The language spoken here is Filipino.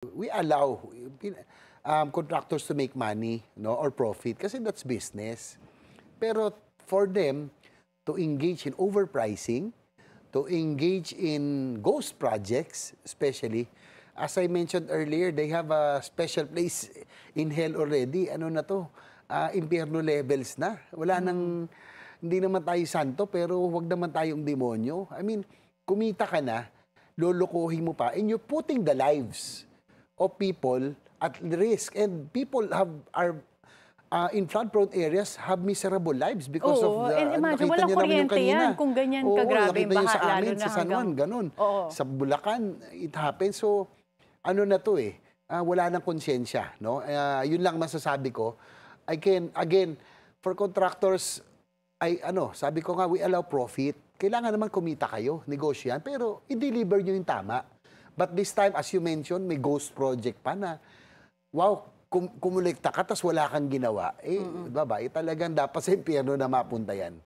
We allow contractors to make money, no, or profit kasi that's business. Pero for them to engage in overpricing, to engage in ghost projects, especially, as I mentioned earlier, they have a special place in hell already. Ano na to? Impyerno levels na. Wala nang, hindi naman tayo santo, pero wag naman tayong demonyo. I mean, kumita ka na, lolokohin mo pa, and you're putting the lives of people at risk. And people are in flood-prone areas have miserable lives because Oo, of the, and imagine, nakita walang niyo naman yung kuryente kanina. yan kung ganyan Oo, kagrabe nakita yung niyo baha, sa amin, lalo na sa San Juan, ganun. Oo. Sa Bulacan, it happens. So, ano na to eh, wala nang konsyensya, no? Yun lang masasabi ko. Again, for contractors, sabi ko nga, we allow profit. Kailangan naman kumita kayo, negosyo yan, pero i-deliver nyo yung tama. But this time, as you mentioned, may ghost project pa na, wow, kumulekta ka, tas wala kang ginawa. Talagang dapat sa impyerno na mapunta yan.